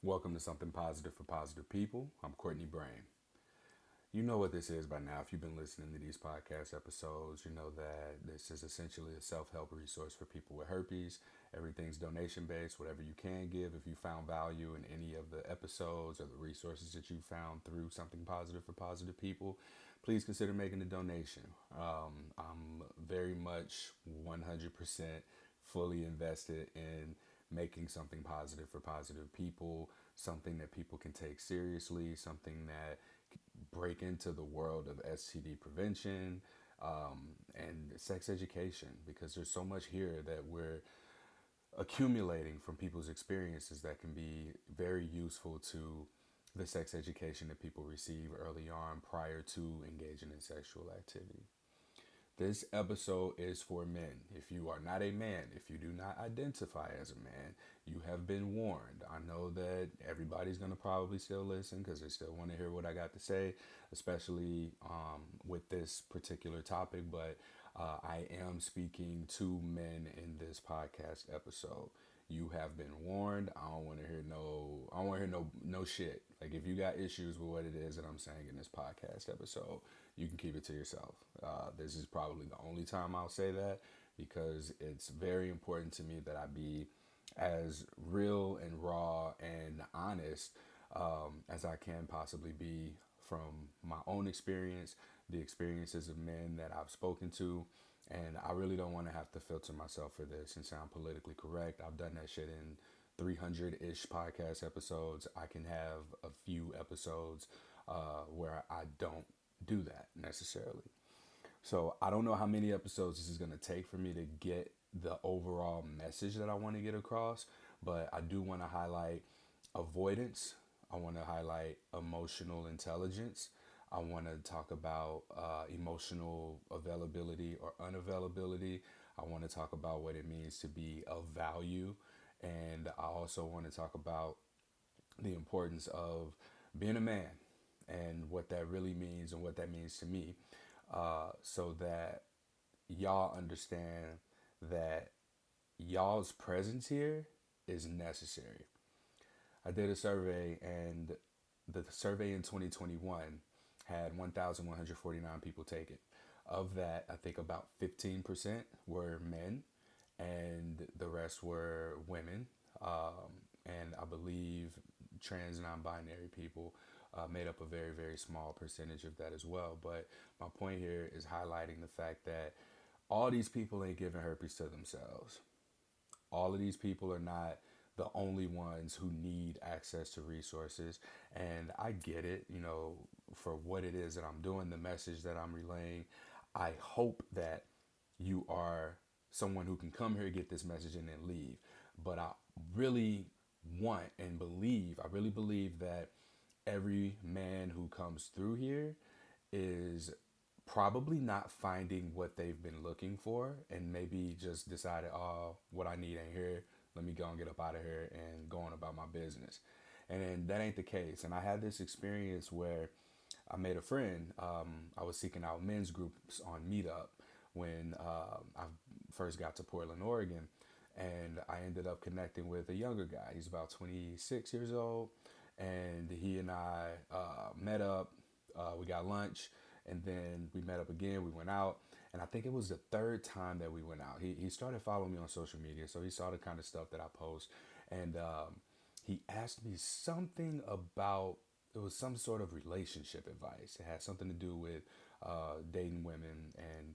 Welcome to Something Positive for Positive People. I'm Courtney Brain. You know what this is by now. If you've been listening to these podcast episodes, you know that this is essentially a self help resource for people with herpes. Everything's donation based, whatever you can give. If you found value in any of the episodes or the resources that you found through Something Positive for Positive People, please consider making a donation. I'm very much 100% fully invested in making something positive for positive people, something that people can take seriously, something that break into the world of STD prevention and sex education, because there's so much here that we're accumulating from people's experiences that can be very useful to the sex education that people receive early on prior to engaging in sexual activity. This episode is for men. If you are not a man, if you do not identify as a man, you have been warned. I know that everybody's going to probably still listen because they still want to hear what I got to say, especially with this particular topic. But I am speaking to men in this podcast episode. You have been warned. I don't want to hear no. I don't want to hear no shit. Like if you got issues with what it is that I'm saying in this podcast episode, you can keep it to yourself. This is probably the only time I'll say that because it's very important to me that I be as real and raw and honest as I can possibly be from my own experience, the experiences of men that I've spoken to. And I really don't want to have to filter myself for this and sound politically correct. I've done that shit in 300-ish podcast episodes. I can have a few episodes where I don't do that necessarily. So I don't know how many episodes this is going to take for me to get the overall message that I want to get across, but I do want to highlight avoidance. I want to highlight emotional intelligence. I want to talk about emotional availability or unavailability. I want to talk about what it means to be of value. And I also want to talk about the importance of being a man and what that really means and what that means to me, so that y'all understand that y'all's presence here is necessary. I did a survey, and the survey in 2021 had 1,149 people take it. Of that, I think about 15% were men, and the rest were women. And I believe trans non-binary people made up a very, very small percentage of that as well. But my point here is highlighting the fact that all these people ain't giving herpes to themselves. All of these people are not the only ones who need access to resources. And I get it, for what it is that I'm doing, the message that I'm relaying. I hope that you are someone who can come here, get this message, and then leave. But really I really believe that every man who comes through here is probably not finding what they've been looking for and maybe just decided, oh, what I need ain't here. Let me go and get up out of here and go on about my business. And that ain't the case. And I had this experience where I made a friend. I was seeking out men's groups on Meetup when I first got to Portland, Oregon. And I ended up connecting with a younger guy. He's about 26 years old. And he and I met up. We got lunch. And then we met up again. We went out. And I think it was the third time that we went out. He started following me on social media. So he saw the kind of stuff that I post. And he asked me something about, it was some sort of relationship advice. It had something to do with dating women. And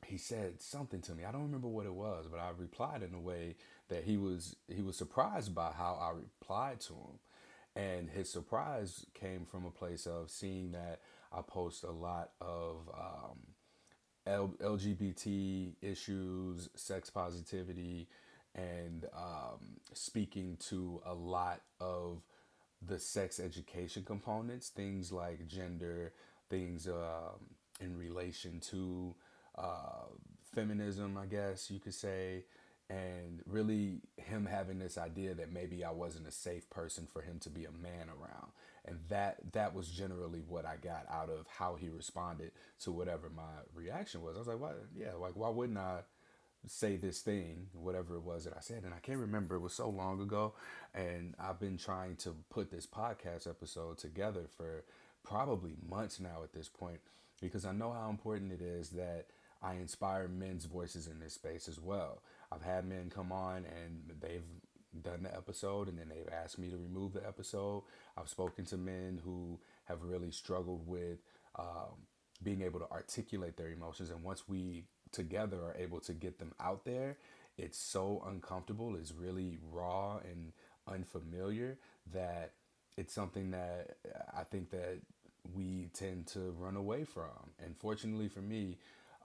he said something to me. I don't remember what it was, but I replied in a way that he was surprised by how I replied to him. And his surprise came from a place of seeing that I post a lot of LGBT issues, sex positivity, and speaking to a lot of the sex education components, things like gender, things in relation to uh, feminism, I guess you could say, and really him having this idea that maybe I wasn't a safe person for him to be a man around. And that was generally what I got out of how he responded to whatever my reaction was. I was like, why? Yeah, like why wouldn't I say this thing, whatever it was that I said, and I can't remember. It was so long ago, and I've been trying to put this podcast episode together for probably months now at this point, because I know how important it is that I inspire men's voices in this space as well. I've had men come on and they've done the episode and then they've asked me to remove the episode. I've spoken to men who have really struggled with being able to articulate their emotions. And once we together are able to get them out there, it's so uncomfortable, it's really raw and unfamiliar that it's something that I think that we tend to run away from. And fortunately for me,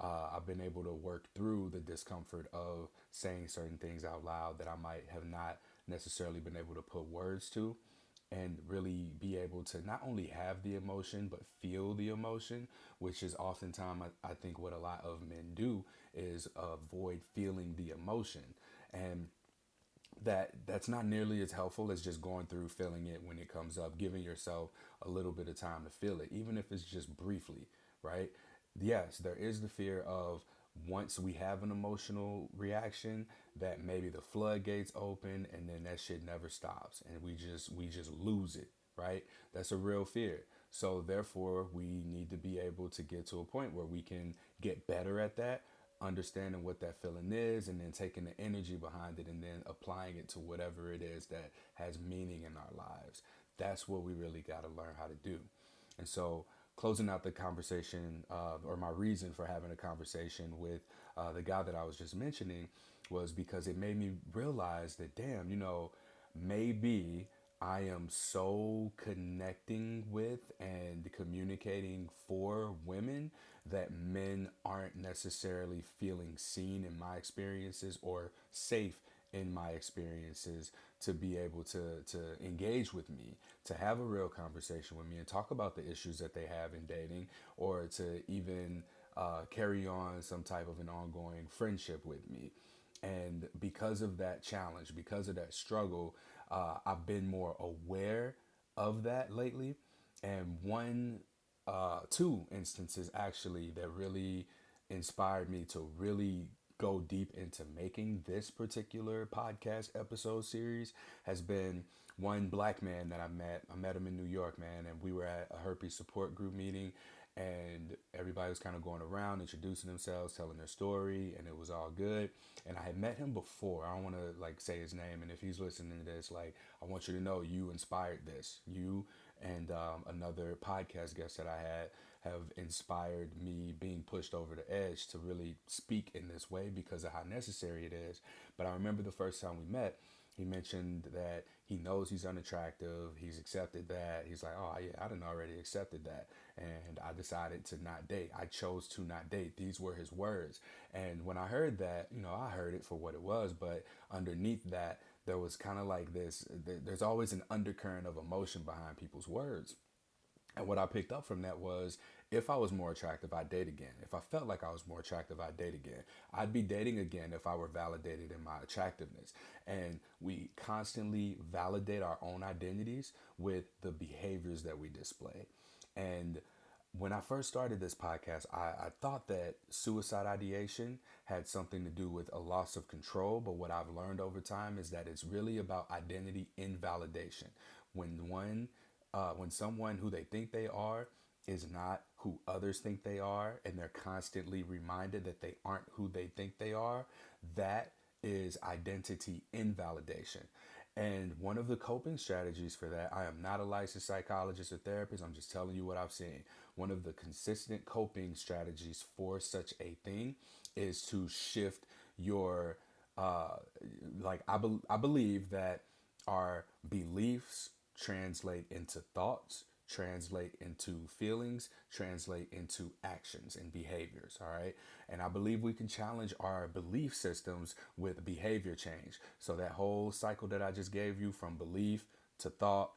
I've been able to work through the discomfort of saying certain things out loud that I might have not necessarily been able to put words to, and really be able to not only have the emotion but feel the emotion, which is oftentimes I think what a lot of men do is avoid feeling the emotion. And that's not nearly as helpful as just going through feeling it when it comes up, giving yourself a little bit of time to feel it, even if it's just briefly, right? Yes, there is the fear of once we have an emotional reaction that maybe the floodgates open and then that shit never stops and we just lose it, right? That's a real fear. So therefore, we need to be able to get to a point where we can get better at that, understanding what that feeling is, and then taking the energy behind it and then applying it to whatever it is that has meaning in our lives. That's what we really got to learn how to do. And so, closing out the conversation, or my reason for having a conversation with the guy that I was just mentioning, was because it made me realize that, damn, maybe I am so connecting with and communicating for women that men aren't necessarily feeling seen in my experiences or safe in my experiences to be able to engage with me, to have a real conversation with me and talk about the issues that they have in dating, or to even carry on some type of an ongoing friendship with me. And because of that challenge, because of that struggle, I've been more aware of that lately. And two instances actually that really inspired me to really go deep into making this particular podcast episode series has been one black man that I met. I met him in New York, man, and we were at a herpes support group meeting, and everybody was kind of going around introducing themselves, telling their story, and it was all good. And I had met him before. I don't want to like say his name, and if he's listening to this, like, I want you to know you inspired this. You and another podcast guest that I had have inspired me being pushed over the edge to really speak in this way because of how necessary it is. But I remember the first time we met, he mentioned that he knows he's unattractive. He's accepted that. He's like, oh, yeah, I done already accepted that. And I decided to not date. I chose to not date. These were his words. And when I heard that, I heard it for what it was. But underneath that, there was kind of like this, there's always an undercurrent of emotion behind people's words. And what I picked up from that was, if I was more attractive, I'd date again. If I felt like I was more attractive, I'd date again. I'd be dating again if I were validated in my attractiveness. And we constantly validate our own identities with the behaviors that we display. And when I first started this podcast, I thought that suicide ideation had something to do with a loss of control. But what I've learned over time is that it's really about identity invalidation. When someone who they think they are is not who others think they are, and they're constantly reminded that they aren't who they think they are, that is identity invalidation. And one of the coping strategies for that, I am not a licensed psychologist or therapist, I'm just telling you what I've seen. One of the consistent coping strategies for such a thing is to shift your, I believe that our beliefs translate into thoughts, translate into feelings, translate into actions and behaviors. All right. And I believe we can challenge our belief systems with behavior change. So that whole cycle that I just gave you, from belief to thought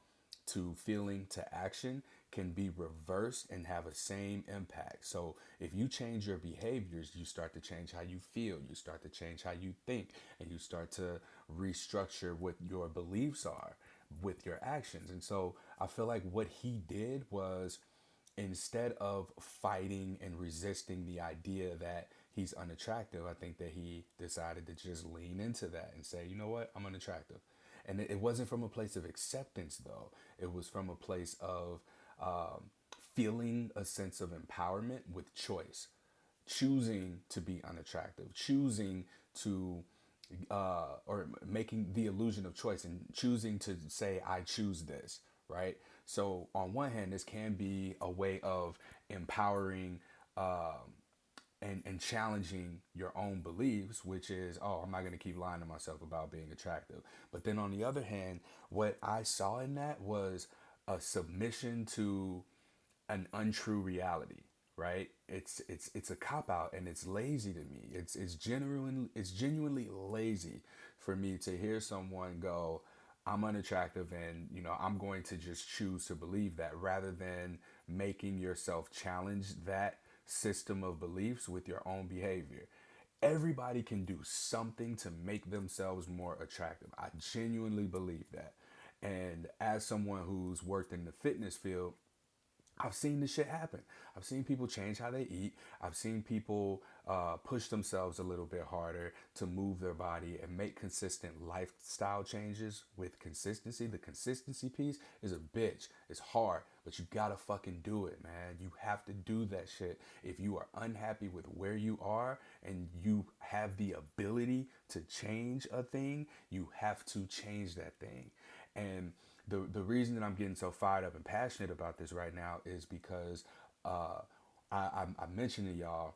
to feeling to action, can be reversed and have a same impact. So if you change your behaviors, you start to change how you feel, you start to change how you think, and you start to restructure what your beliefs are with your actions. And so I feel like what he did was, instead of fighting and resisting the idea that he's unattractive, I think that he decided to just lean into that and say, you know what, I'm unattractive. And it wasn't from a place of acceptance, though. It was from a place of um, feeling a sense of empowerment with choice, choosing to be unattractive, choosing to, or making the illusion of choice and choosing to say, I choose this, right? So, on one hand, this can be a way of empowering and challenging your own beliefs, which is, oh, I'm not going to keep lying to myself about being attractive. But then on the other hand, what I saw in that was a submission to an untrue reality, right? It's a cop out and it's lazy to me. It's genuinely lazy for me to hear someone go, I'm unattractive and I'm going to just choose to believe that rather than making yourself challenge that system of beliefs with your own behavior. Everybody can do something to make themselves more attractive. I genuinely believe that. And as someone who's worked in the fitness field, I've seen this shit happen. I've seen people change how they eat. I've seen people push themselves a little bit harder to move their body and make consistent lifestyle changes with consistency. The consistency piece is a bitch. It's hard, but you gotta fucking do it, man. You have to do that shit. If you are unhappy with where you are and you have the ability to change a thing, you have to change that thing. And the reason that I'm getting so fired up and passionate about this right now is because I mentioned to y'all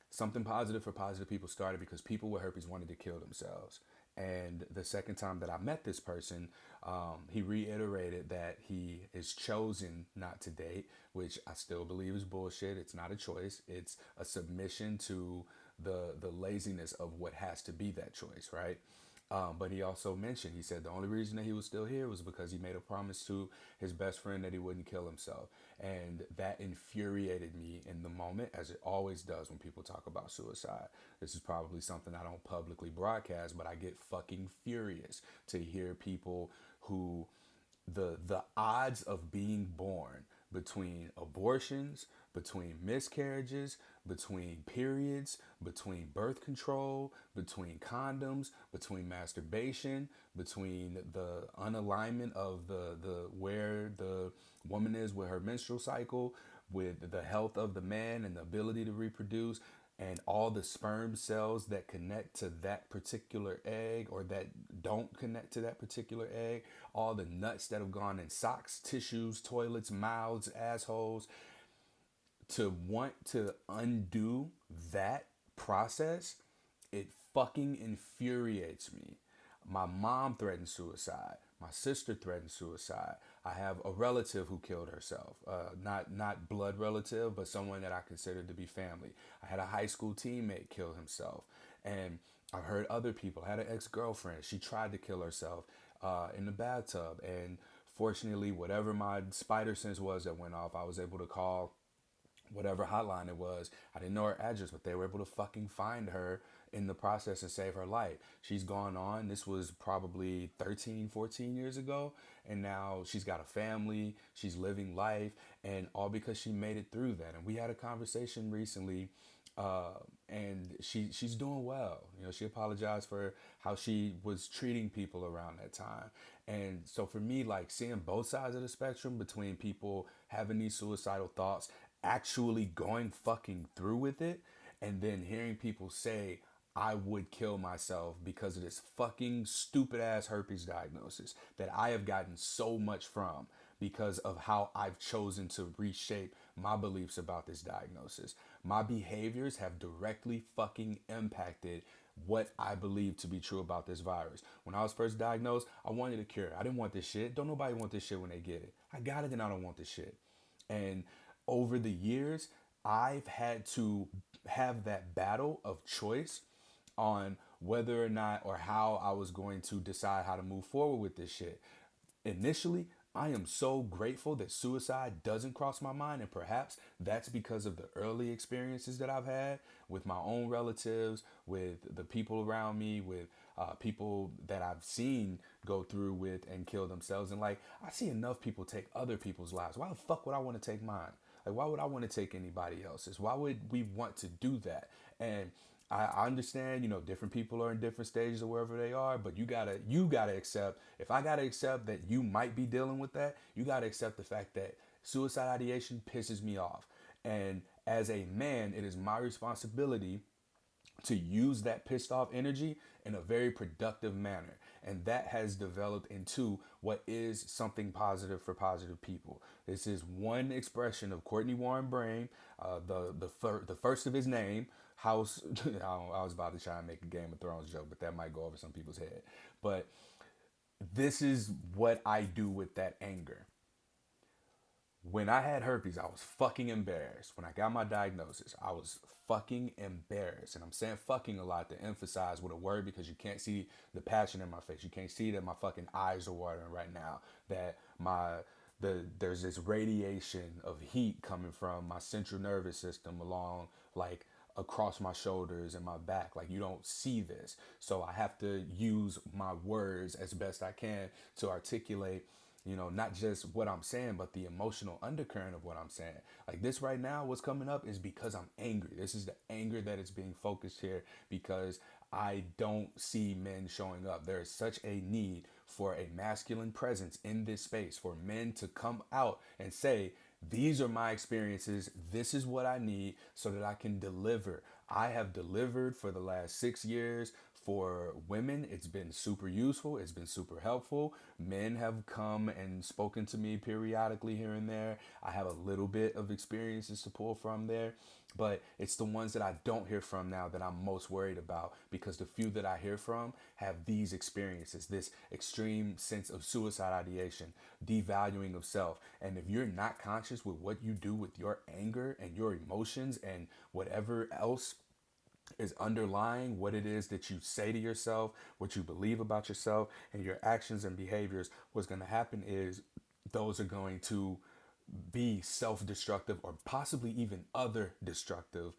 something positive for positive people started because people with herpes wanted to kill themselves. And the second time that I met this person, he reiterated that he is chosen not to date, which I still believe is bullshit. It's not a choice. It's a submission to the laziness of what has to be that choice, right? But he also mentioned, he said the only reason that he was still here was because he made a promise to his best friend that he wouldn't kill himself. And that infuriated me in the moment, as it always does when people talk about suicide. This is probably something I don't publicly broadcast, but I get fucking furious to hear people who the odds of being born between abortions, between miscarriages, between periods, between birth control, between condoms, between masturbation, between the unalignment of the where the woman is with her menstrual cycle, with the health of the man and the ability to reproduce, and all the sperm cells that connect to that particular egg or that don't connect to that particular egg, all the nuts that have gone in socks, tissues, toilets, mouths, assholes, to want to undo that process, it fucking infuriates me. My mom threatened suicide. My sister threatened suicide. I have a relative who killed herself. Not blood relative, but someone that I considered to be family. I had a high school teammate kill himself. And I've heard other people. I had an ex-girlfriend. She tried to kill herself in the bathtub. And fortunately, whatever my spider sense was that went off, I was able to call whatever hotline it was. I didn't know her address, but they were able to fucking find her in the process and save her life. She's gone on. This was probably 13, 14 years ago. And now she's got a family. She's living life. And all because she made it through that. And we had a conversation recently. And she's doing well. She apologized for how she was treating people around that time. And so for me, like seeing both sides of the spectrum between people having these suicidal thoughts, actually going fucking through with it, and then hearing people say, I would kill myself because of this fucking stupid ass herpes diagnosis that I have gotten so much from because of how I've chosen to reshape my beliefs about this diagnosis. My behaviors have directly fucking impacted what I believe to be true about this virus. When I was first diagnosed, I wanted a cure. I didn't want this shit. Don't nobody want this shit when they get it. I got it and I don't want this shit. And over the years, I've had to have that battle of choice on whether or not or how I was going to decide how to move forward with this shit. Initially, I am so grateful that suicide doesn't cross my mind, and perhaps that's because of the early experiences that I've had with my own relatives, with the people around me, with people that I've seen go through with and kill themselves. And like, I see enough people take other people's lives. Why the fuck would I want to take mine? Like, why would I want to take anybody else's? Why would we want to do that? And I understand, different people are in different stages of wherever they are, but you gotta accept, if I gotta accept that you might be dealing with that, you gotta accept the fact that suicide ideation pisses me off. And as a man, it is my responsibility to use that pissed off energy in a very productive manner. And that has developed into what is something positive for positive people. This is one expression of Courtney Warren Brain, the first of his name, House. I was about to try and make a Game of Thrones joke, but that might go over some people's head. But this is what I do with that anger. When I had herpes, I was fucking embarrassed. When I got my diagnosis, I was fucking embarrassed. And I'm saying fucking a lot to emphasize with a word because you can't see the passion in my face. You can't see that my fucking eyes are watering right now. That there's this radiation of heat coming from my central nervous system along like across my shoulders and my back. Like, you don't see this. So I have to use my words as best I can to articulate, not just what I'm saying, but the emotional undercurrent of what I'm saying. Like, this right now, what's coming up is because I'm angry. This is the anger that is being focused here because I don't see men showing up. There is such a need for a masculine presence in this space, for men to come out and say, these are my experiences. This is what I need so that I can deliver. I have delivered for the last 6 years. For women, it's been super useful. It's been super helpful. Men have come and spoken to me periodically here and there. I have a little bit of experiences to pull from there, but it's the ones that I don't hear from now that I'm most worried about, because the few that I hear from have these experiences, this extreme sense of suicide ideation, devaluing of self. And if you're not conscious with what you do with your anger and your emotions and whatever else is underlying what it is that you say to yourself, what you believe about yourself, and your actions and behaviors, what's going to happen is those are going to be self-destructive or possibly even other destructive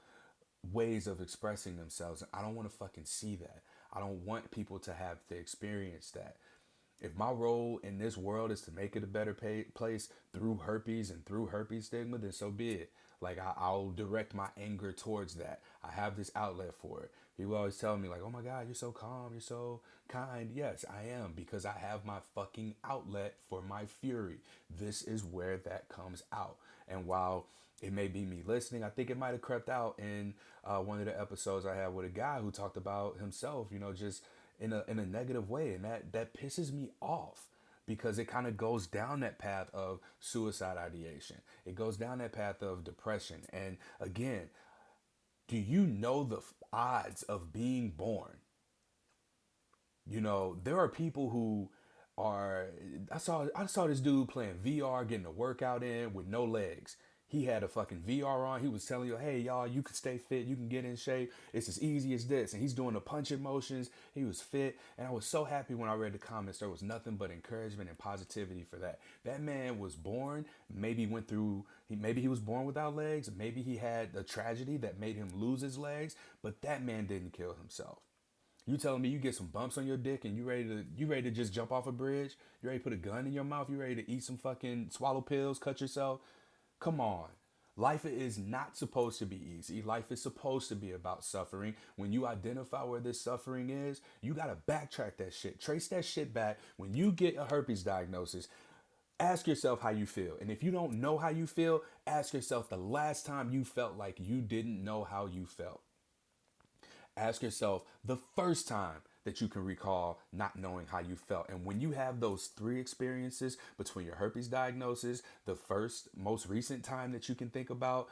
ways of expressing themselves. And I don't want to fucking see that. I don't want people to have to experience that. If my role in this world is to make it a better place through herpes and through herpes stigma, then so be it. Like, I'll direct my anger towards that. I have this outlet for it. People always tell me like, oh my God, you're so calm, you're so kind. Yes, I am, because I have my fucking outlet for my fury. This is where that comes out. And while it may be me listening, I think it might have crept out in one of the episodes I had with a guy who talked about himself, just in a negative way. And that pisses me off, because it kind of goes down that path of suicide ideation. It goes down that path of depression. And again, do you know the odds of being born? There are people who are, I saw this dude playing VR, getting a workout in with no legs. He had a fucking VR on. He was telling you, hey, y'all, you can stay fit. You can get in shape. It's as easy as this. And he's doing the punching motions. He was fit. And I was so happy when I read the comments. There was nothing but encouragement and positivity for that. That man was born, maybe maybe he was born without legs. Maybe he had a tragedy that made him lose his legs. But that man didn't kill himself. You telling me you get some bumps on your dick and you ready to just jump off a bridge? You ready to put a gun in your mouth? You ready to eat some fucking swallow pills, cut yourself? Come on. Life is not supposed to be easy. Life is supposed to be about suffering. When you identify where this suffering is, you got to backtrack that shit. Trace that shit back. When you get a herpes diagnosis, ask yourself how you feel. And if you don't know how you feel, ask yourself the last time you felt like you didn't know how you felt. Ask yourself the first time that you can recall not knowing how you felt. And when you have those three experiences between your herpes diagnosis, the first most recent time that you can think about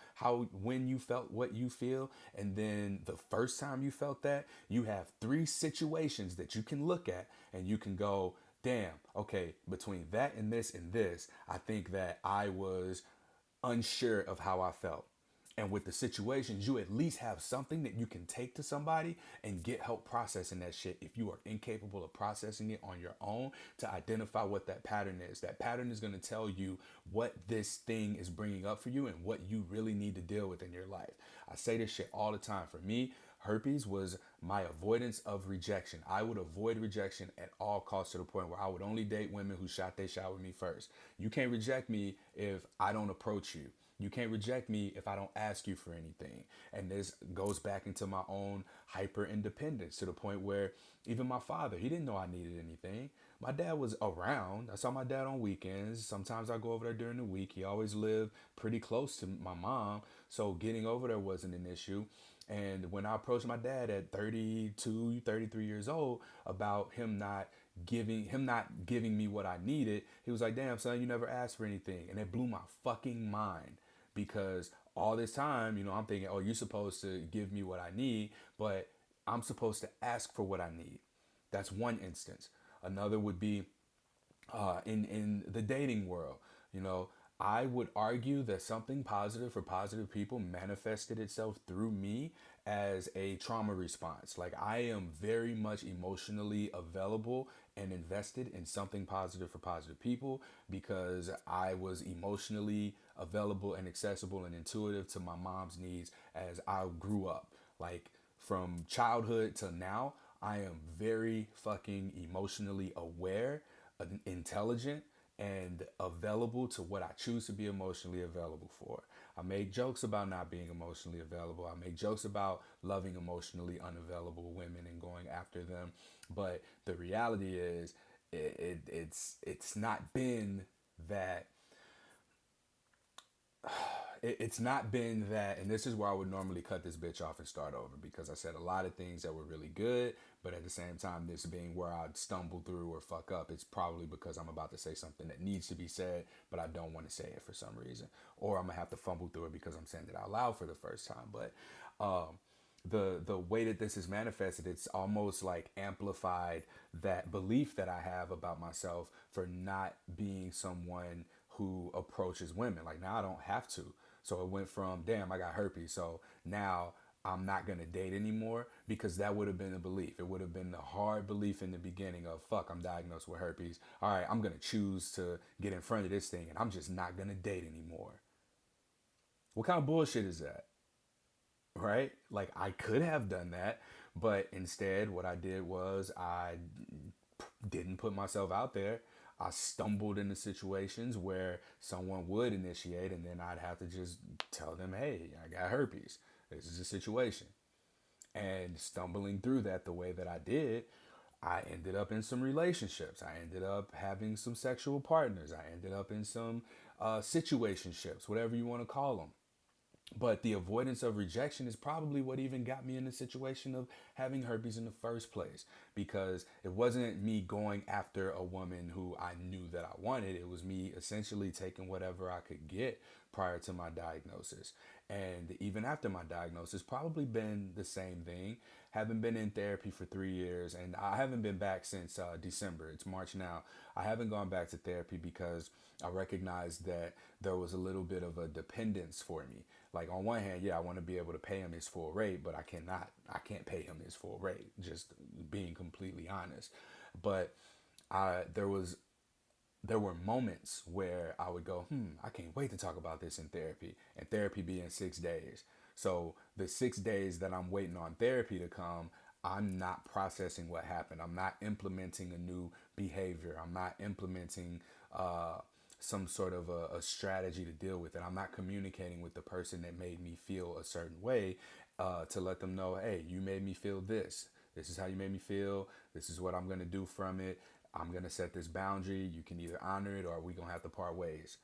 when you felt what you feel, and then the first time you felt that, you have three situations that you can look at and you can go, damn, okay, between that and this, I think that I was unsure of how I felt. And with the situations, you at least have something that you can take to somebody and get help processing that shit if you are incapable of processing it on your own, to identify what that pattern is. That pattern is going to tell you what this thing is bringing up for you and what you really need to deal with in your life. I say this shit all the time. For me, herpes was my avoidance of rejection. I would avoid rejection at all costs, to the point where I would only date women who shot their shot with me first. You can't reject me if I don't approach you. You can't reject me if I don't ask you for anything. And this goes back into my own hyper independence to the point where even my father, he didn't know I needed anything. My dad was around. I saw my dad on weekends. Sometimes I go over there during the week. He always lived pretty close to my mom. So getting over there wasn't an issue. And when I approached my dad at 32, 33 years old about him not giving me what I needed, he was like, "Damn, son, you never asked for anything." And it blew my fucking mind because all this time, I'm thinking, "Oh, you're supposed to give me what I need, but I'm supposed to ask for what I need." That's one instance. Another would be in the dating world. You know, I would argue that something positive for positive people manifested itself through me as a trauma response. Like I am very much emotionally available and invested in something positive for positive people because I was emotionally available and accessible and intuitive to my mom's needs as I grew up. Like from childhood to now, I am very fucking emotionally aware, intelligent, and available to what I choose to be emotionally available for. I make jokes about not being emotionally available. I make jokes about loving emotionally unavailable women and going after them. But the reality is, it's not been that it's not been that, and this is where I would normally cut this bitch off and start over because I said a lot of things that were really good, but at the same time, this being where I'd stumble through or fuck up, it's probably because I'm about to say something that needs to be said, but I don't want to say it for some reason, or I'm gonna have to fumble through it because I'm saying it out loud for the first time. But the way that this is manifested, it's almost like amplified that belief that I have about myself for not being someone who approaches women. Like now I don't have to. So it went from damn, I got herpes. So now I'm not gonna date anymore because that would have been a belief. It would have been the hard belief in the beginning of fuck, I'm diagnosed with herpes. All right, I'm gonna choose to get in front of this thing and I'm just not gonna date anymore. What kind of bullshit is that? Right? Like I could have done that, but instead what I did was I didn't put myself out there. I stumbled into situations where someone would initiate and then I'd have to just tell them, "Hey, I got herpes. This is a situation." And stumbling through that the way that I did, I ended up in some relationships. I ended up having some sexual partners. I ended up in some situationships, whatever you want to call them. But the avoidance of rejection is probably what even got me in the situation of having herpes in the first place. Because it wasn't me going after a woman who I knew that I wanted. It was me essentially taking whatever I could get prior to my diagnosis. And even after my diagnosis, probably been the same thing. Haven't been in therapy for 3 years, and I haven't been back since December. It's March now. I haven't gone back to therapy because I recognized that there was a little bit of a dependence for me. Like on one hand, yeah, I want to be able to pay him his full rate, but I can't pay him his full rate. Just being completely honest. But there was there were moments where I would go, I can't wait to talk about this in therapy, and therapy being 6 days. So the 6 days that I'm waiting on therapy to come, I'm not processing what happened. I'm not implementing a new behavior. I'm not implementing some sort of a strategy to deal with it. I'm not communicating with the person that made me feel a certain way to let them know, hey, you made me feel this. This is how you made me feel. This is what I'm going to do from it. I'm going to set this boundary. You can either honor it or we going to have to part ways.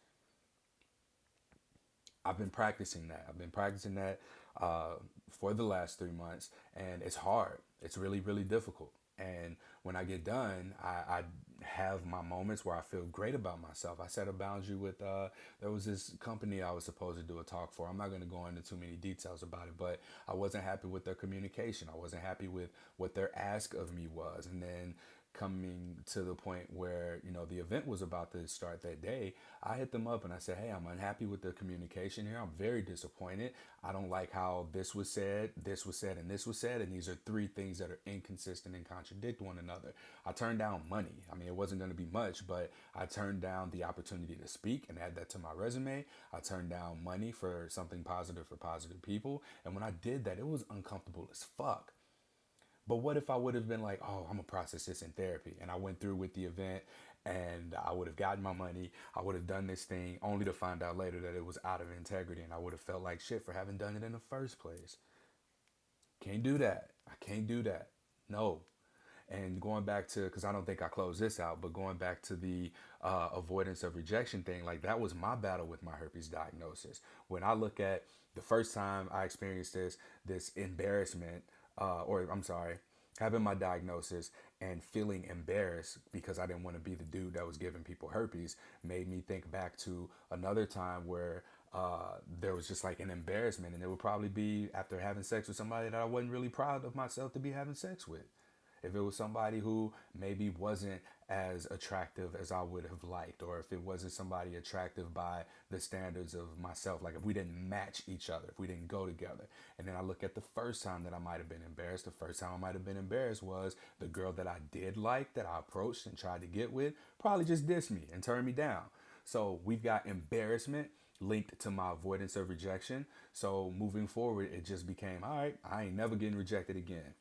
I've been practicing that. I've been practicing that for the last 3 months, and it's hard. It's really, really difficult. And when I get done, I have my moments where I feel great about myself. I set a boundary with, there was this company I was supposed to do a talk for. I'm not going to go into too many details about it, but I wasn't happy with their communication. I wasn't happy with what their ask of me was. And then coming to the point where the event was about to start that day, I hit them up and I said, hey, I'm unhappy with the communication here. I'm very disappointed. I don't like how this was said, and this was said, and these are three things that are inconsistent and contradict one another. I turned down money. I mean, it wasn't going to be much, but I turned down the opportunity to speak and add that to my resume. I turned down money for something positive for positive people, and when I did that, it was uncomfortable as fuck. But what if I would have been like, oh, I'm gonna process this in therapy, and I went through with the event, and I would have gotten my money. I would have done this thing only to find out later that it was out of integrity, and I would have felt like shit for having done it in the first place. Can't do that. I can't do that. No. And going back to, because I don't think I closed this out, but going back to the avoidance of rejection thing, like that was my battle with my herpes diagnosis. When I look at the first time I experienced this embarrassment, or I'm sorry, having my diagnosis and feeling embarrassed because I didn't want to be the dude that was giving people herpes, made me think back to another time where there was just like an embarrassment, and it would probably be after having sex with somebody that I wasn't really proud of myself to be having sex with. If it was somebody who maybe wasn't as attractive as I would have liked, or if it wasn't somebody attractive by the standards of myself, like if we didn't match each other, if we didn't go together. And then I look at the first time that I might have been embarrassed. The first time I might have been embarrassed was the girl that I did like, that I approached and tried to get with, probably just dissed me and turned me down. So we've got embarrassment linked to my avoidance of rejection. So moving forward, it just became, all right, I ain't never getting rejected again.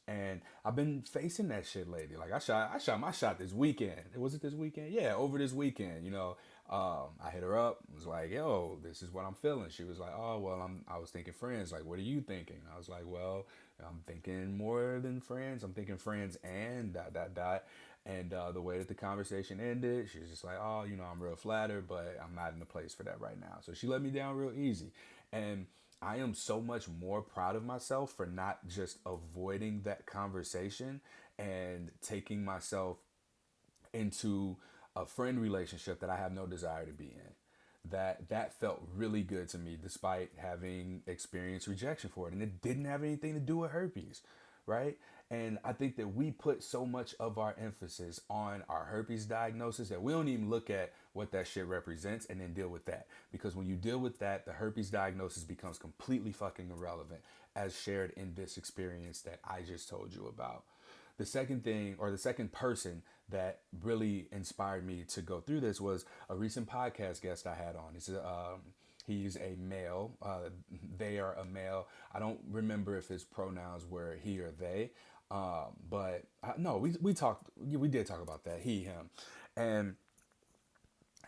And I've been facing that shit lately. Like I shot my shot this weekend. Was it this weekend? Yeah, over this weekend. I hit her up. Was like, yo, this is what I'm feeling. She was like, oh well, I was thinking friends. Like, what are you thinking? I was like, well, I'm thinking more than friends. I'm thinking friends and dot dot dot. And the way that the conversation ended, she was just like, oh, I'm real flattered, but I'm not in the place for that right now. So she let me down real easy. And I am so much more proud of myself for not just avoiding that conversation and taking myself into a friend relationship that I have no desire to be in. That felt really good to me despite having experienced rejection for it. And it didn't have anything to do with herpes, right? And I think that we put so much of our emphasis on our herpes diagnosis that we don't even look at what that shit represents and then deal with that. Because when you deal with that, the herpes diagnosis becomes completely fucking irrelevant, as shared in this experience that I just told you about. The second thing, or the second person that really inspired me to go through this, was a recent podcast guest I had on. He's a male. They are a male. I don't remember if his pronouns were he or they. But no, we talked. We did talk about that. He, him, and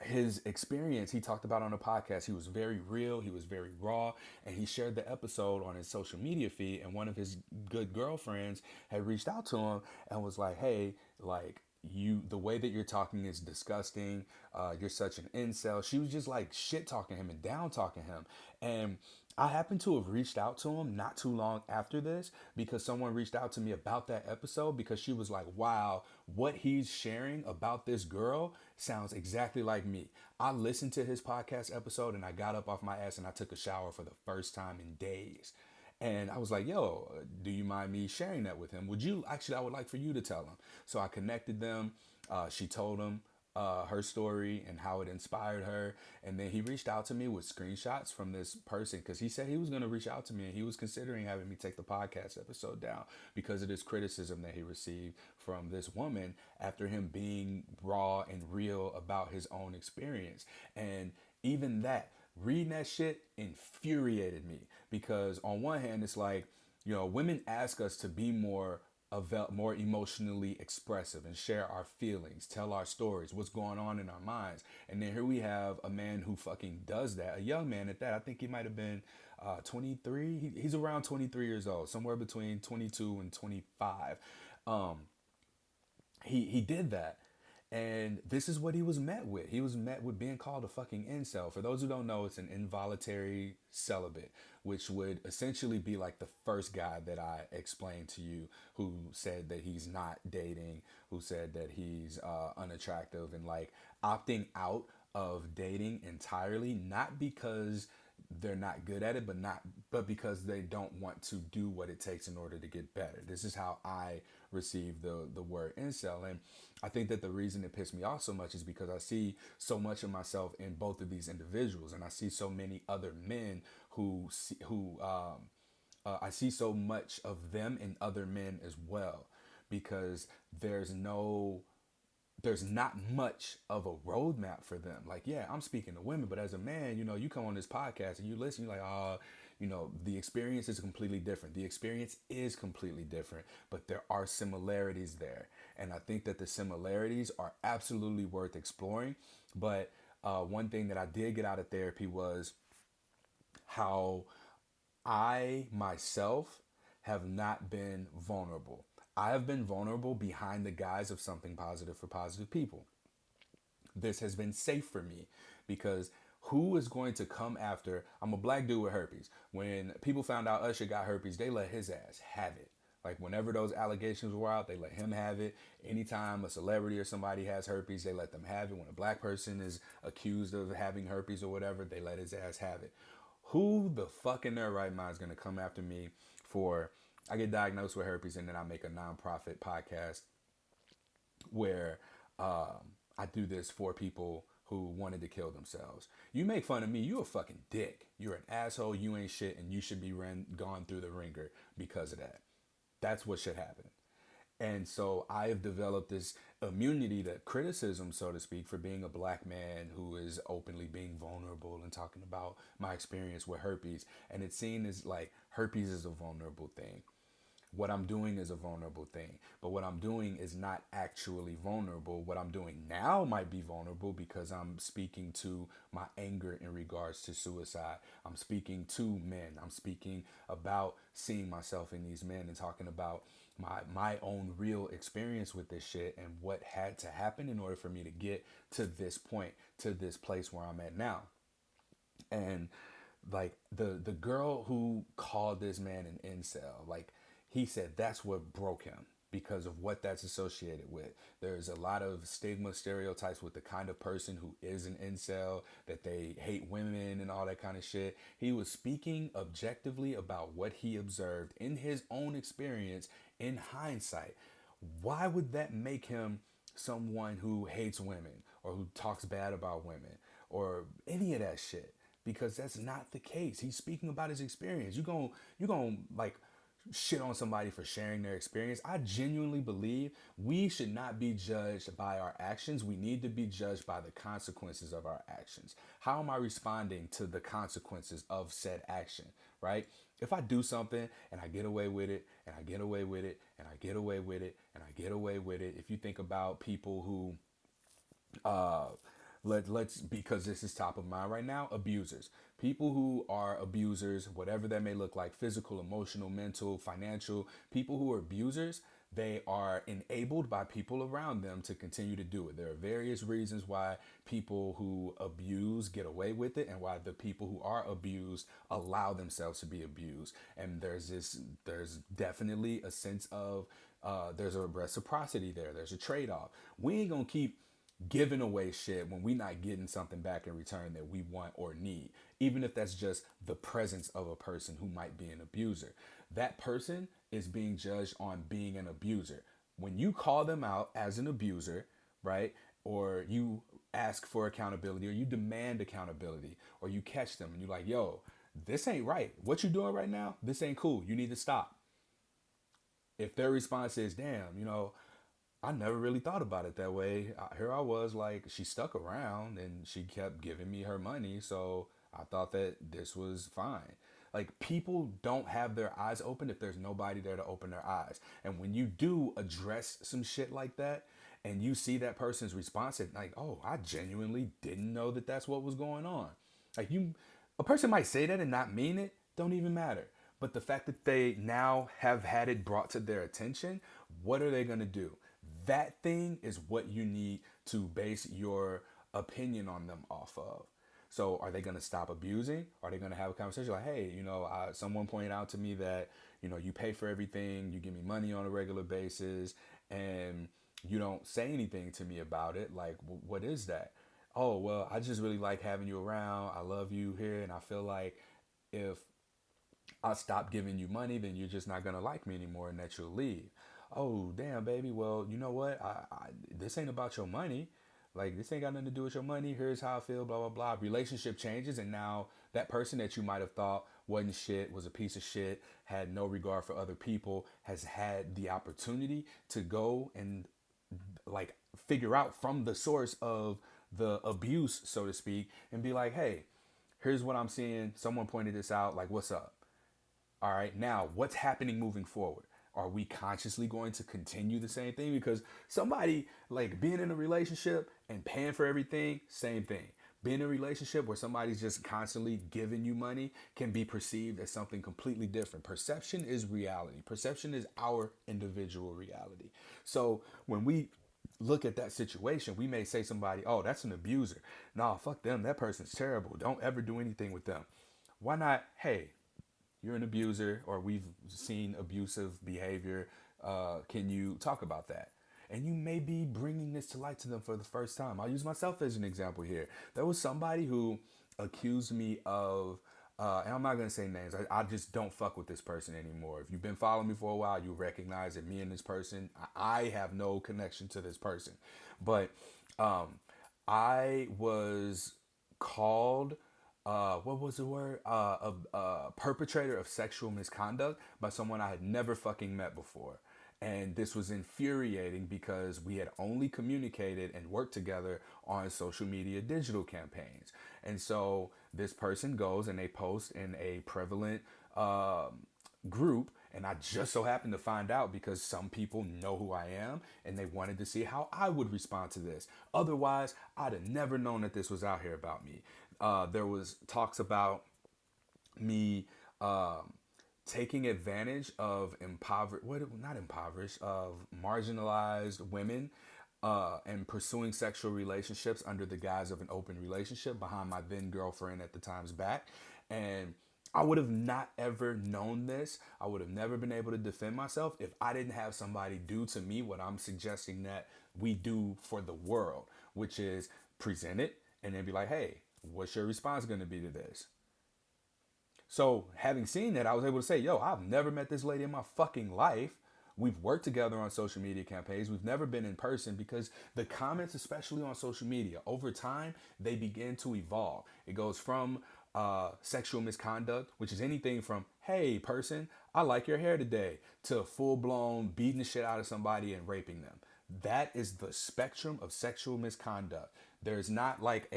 his experience he talked about on the podcast. He was very real, he was very raw, and he shared the episode on his social media feed. And one of his good girlfriends had reached out to him and was like, hey, like, the way that you're talking is disgusting. You're such an incel. She was just like shit talking him and down talking him. And I happened to have reached out to him not too long after this because someone reached out to me about that episode, because she was like, wow, what he's sharing about this girl sounds exactly like me. I listened to his podcast episode and I got up off my ass and I took a shower for the first time in days. And I was like, yo, do you mind me sharing that with him? I would like for you to tell him. So I connected them. She told him her story and how it inspired her. And then he reached out to me with screenshots from this person, because he said he was going to reach out to me and he was considering having me take the podcast episode down because of this criticism that he received from this woman after him being raw and real about his own experience. And even that, reading that shit infuriated me, because on one hand, it's like, women ask us to be more emotionally expressive and share our feelings, tell our stories, what's going on in our minds. And then here we have a man who fucking does that, a young man at that. I think he might have been 23. He's around 23 years old, somewhere between 22 and 25. He did that. And this is what he was met with. He was met with being called a fucking incel. For those who don't know, it's an involuntary celibate, which would essentially be like the first guy that I explained to you, who said that he's not dating, who said that he's unattractive, and like opting out of dating entirely, not because they're not good at it, but because they don't want to do what it takes in order to get better. This is how I receive the word incel. And I think that the reason it pissed me off so much is because I see so much of myself in both of these individuals, and I see so many other men I see so much of them in other men as well, because there's not much of a roadmap for them. Like, yeah, I'm speaking to women, but as a man, you come on this podcast and you listen, you're like, oh, The experience is completely different. The experience is completely different, but there are similarities there. And I think that the similarities are absolutely worth exploring. But one thing that I did get out of therapy was how I myself have not been vulnerable. I have been vulnerable behind the guise of something positive for positive people. This has been safe for me because who is going to come after? I'm a black dude with herpes. When people found out Usher got herpes, they let his ass have it. Like whenever those allegations were out, they let him have it. Anytime a celebrity or somebody has herpes, they let them have it. When a black person is accused of having herpes or whatever, they let his ass have it. Who the fuck in their right mind is going to come after me for I get diagnosed with herpes and then I make a nonprofit podcast where I do this for people who wanted to kill themselves. You make fun of me, you a fucking dick. You're an asshole, you ain't shit, and you should be gone through the ringer because of that. That's what should happen. And so I have developed this immunity to criticism, so to speak, for being a black man who is openly being vulnerable and talking about my experience with herpes. And it's seen as like herpes is a vulnerable thing. What I'm doing is a vulnerable thing, but what I'm doing is not actually vulnerable. What I'm doing now might be vulnerable because I'm speaking to my anger in regards to suicide. I'm speaking to men. I'm speaking about seeing myself in these men and talking about my own real experience with this shit and what had to happen in order for me to get to this point, to this place where I'm at now. And like the girl who called this man an incel, like he said that's what broke him because of what that's associated with. There's a lot of stigma stereotypes with the kind of person who is an incel, that they hate women and all that kind of shit. He was speaking objectively about what he observed in his own experience in hindsight. Why would that make him someone who hates women or who talks bad about women or any of that shit? Because that's not the case. He's speaking about his experience. You going like shit on somebody for sharing their experience. I genuinely believe we should not be judged by our actions. We need to be judged by the consequences of our actions. How am I responding to the consequences of said action, right? If I do something and I get away with it and I get away with it and I get away with it and I get away with it, if you think about people who let's because this is top of mind right now, abusers, people who are abusers, whatever that may look like, physical, emotional, mental, financial, people who are abusers, they are enabled by people around them to continue to do it. There are various reasons why people who abuse get away with it and why the people who are abused allow themselves to be abused. And there's definitely a sense of there's a reciprocity there. There's a trade-off. We ain't gonna keep giving away shit when we not getting something back in return that we want or need, even if that's just the presence of a person who might be an abuser. That person is being judged on being an abuser. When you call them out as an abuser, right, or you ask for accountability or you demand accountability or you catch them and you're like, yo, this ain't right, what you doing right now, this ain't cool, you need to stop. If their response is, damn, I never really thought about it that way. Here I was, like, she stuck around and she kept giving me her money, so I thought that this was fine. Like, people don't have their eyes open if there's nobody there to open their eyes. And when you do address some shit like that and you see that person's response, it's like, oh, I genuinely didn't know that that's what was going on. Like, a person might say that and not mean it, don't even matter. But the fact that they now have had it brought to their attention, what are they going to do? That thing is what you need to base your opinion on them off of. So are they going to stop abusing? Are they going to have a conversation like, hey, someone pointed out to me that, you pay for everything, you give me money on a regular basis, and you don't say anything to me about it. Like, what is that? Oh, well, I just really like having you around. I love you here. And I feel like if I stop giving you money, then you're just not going to like me anymore and that you'll leave. Oh, damn, baby. Well, you know what? This ain't about your money. Like, this ain't got nothing to do with your money. Here's how I feel, blah, blah, blah. Relationship changes. And now that person that you might have thought wasn't shit, was a piece of shit, had no regard for other people, has had the opportunity to go and like figure out from the source of the abuse, so to speak, and be like, hey, Here's what I'm seeing. Someone pointed this out. Like, what's up? All right, now what's happening moving forward? Are we consciously going to continue the same thing? Because somebody like being in a relationship and paying for everything, same thing. Being in a relationship where somebody's just constantly giving you money can be perceived as something completely different. Perception is reality. Perception is our individual reality. So when we look at that situation, we may say somebody, oh, that's an abuser. Nah, fuck them. That person's terrible. Don't ever do anything with them. Why not? Hey, you're an abuser, or we've seen abusive behavior. Can you talk about that? And you may be bringing this to light to them for the first time. I'll use myself as an example here. There was somebody who accused me of, and I'm not going to say names. I just don't fuck with this person anymore. If you've been following me for a while, you recognize that me and this person, I have no connection to this person. But I was called what was the word? A perpetrator of sexual misconduct by someone I had never fucking met before. And this was infuriating because we had only communicated and worked together on social media digital campaigns. And so this person goes and they post in a prevalent group. And I just so happened to find out because some people know who I am and they wanted to see how I would respond to this. Otherwise, I'd have never known that this was out here about me. There was talks about me taking advantage of marginalized women and pursuing sexual relationships under the guise of an open relationship behind my then girlfriend at the time's back. And I would have not ever known this. I would have never been able to defend myself if I didn't have somebody do to me what I'm suggesting that we do for the world, which is present it and then be like, hey, what's your response going to be to this? So having seen that, I was able to say, yo, I've never met this lady in my fucking life. We've worked together on social media campaigns. We've never been in person because the comments, especially on social media, over time, they begin to evolve. It goes from sexual misconduct, which is anything from, hey, person, I like your hair today, to full-blown beating the shit out of somebody and raping them. That is the spectrum of sexual misconduct. There's not like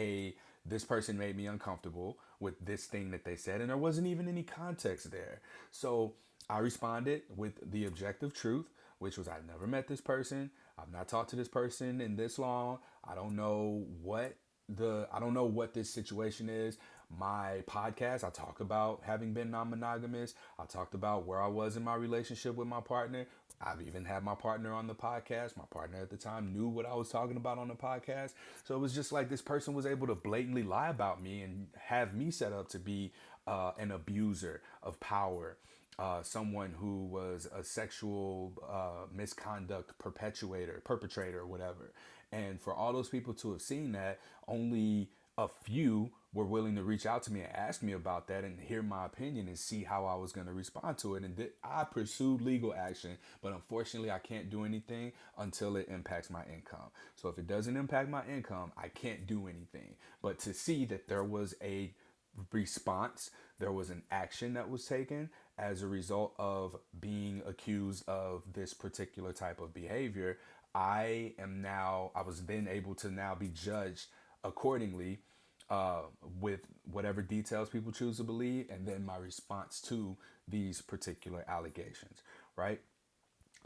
this person made me uncomfortable with this thing that they said, and there wasn't even any context there. So I responded with the objective truth, which was I've never met this person. I've not talked to this person in this long. I don't know what this situation is. My podcast, I talked about having been non-monogamous. I talked about where I was in my relationship with my partner. I've even had my partner on the podcast. My partner at the time knew what I was talking about on the podcast. So it was just like this person was able to blatantly lie about me and have me set up to be an abuser of power, someone who was a sexual misconduct perpetrator, whatever. And for all those people to have seen that, only a few were willing to reach out to me and ask me about that and hear my opinion and see how I was going to respond to it. And I pursued legal action, but unfortunately I can't do anything until it impacts my income. So if it doesn't impact my income, I can't do anything. But to see that there was a response, there was an action that was taken as a result of being accused of this particular type of behavior, I was then able to now be judged accordingly with whatever details people choose to believe, and then my response to these particular allegations, right?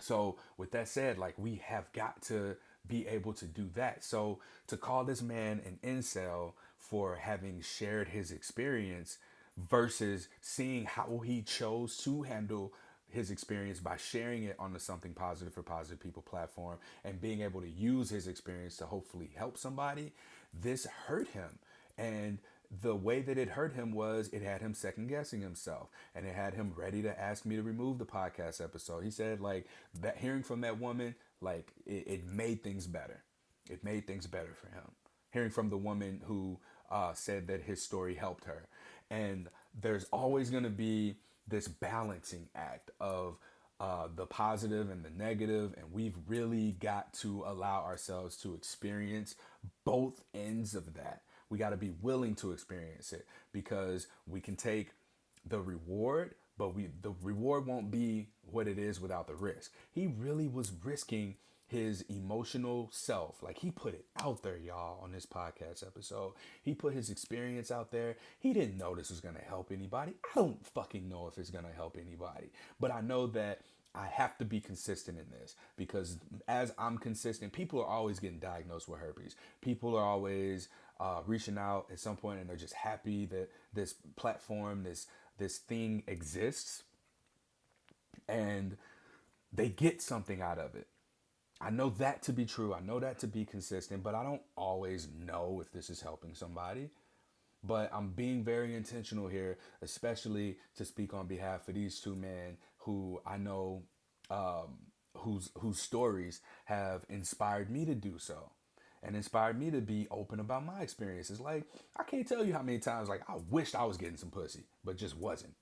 So with that said, like, we have got to be able to do that. So to call this man an incel for having shared his experience versus seeing how he chose to handle his experience by sharing it on the Something Positive for Positive People platform and being able to use his experience to hopefully help somebody, this hurt him. And the way that it hurt him was it had him second guessing himself, and it had him ready to ask me to remove the podcast episode. He said, like, that hearing from that woman, like, it made things better. It made things better for him. Hearing from the woman who said that his story helped her. And there's always going to be this balancing act of the positive and the negative, and we've really got to allow ourselves to experience both ends of that. We got to be willing to experience it, because we can take the reward, but the reward won't be what it is without the risk. He really was risking his emotional self. Like, he put it out there, y'all, on this podcast episode. He put his experience out there. He didn't know this was going to help anybody. I don't fucking know if it's going to help anybody. But I know that I have to be consistent in this, because as I'm consistent, people are always getting diagnosed with herpes. People are always reaching out at some point, and they're just happy that this platform, this thing exists, and they get something out of it. I know that to be true. I know that to be consistent, but I don't always know if this is helping somebody. But I'm being very intentional here, especially to speak on behalf of these two men who I know, whose stories have inspired me to do so, and inspired me to be open about my experiences. Like, I can't tell you how many times, like, I wished I was getting some pussy, but just wasn't.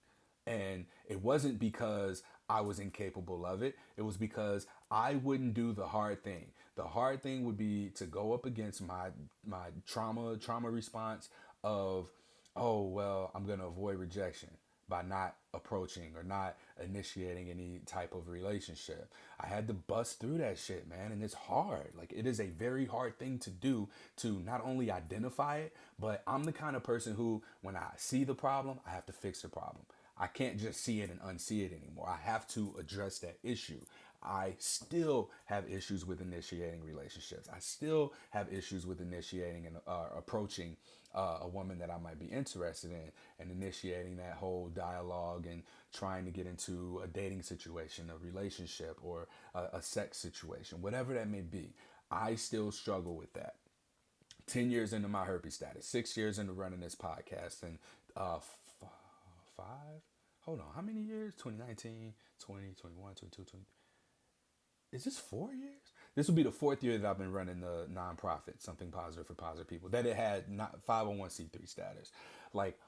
And it wasn't because I was incapable of it. It was because I wouldn't do the hard thing. The hard thing would be to go up against my trauma response of, oh, well, I'm going to avoid rejection by not approaching or not initiating any type of relationship. I had to bust through that shit, man. And it's hard. Like, it is a very hard thing to do, to not only identify it, but I'm the kind of person who, when I see the problem, I have to fix the problem. I can't just see it and unsee it anymore. I have to address that issue. I still have issues with initiating relationships. I still have issues with initiating and approaching a woman that I might be interested in, and initiating that whole dialogue and trying to get into a dating situation, a relationship, or a sex situation, whatever that may be. I still struggle with that. 10 years into my herpes status, 6 years into running this podcast, and five, hold on, how many years? 2019, 20, 21, 22, 20. Is this 4 years? This will be the fourth year that I've been running the nonprofit, Something Positive for Positive People, that it had not 501c3 status. Like,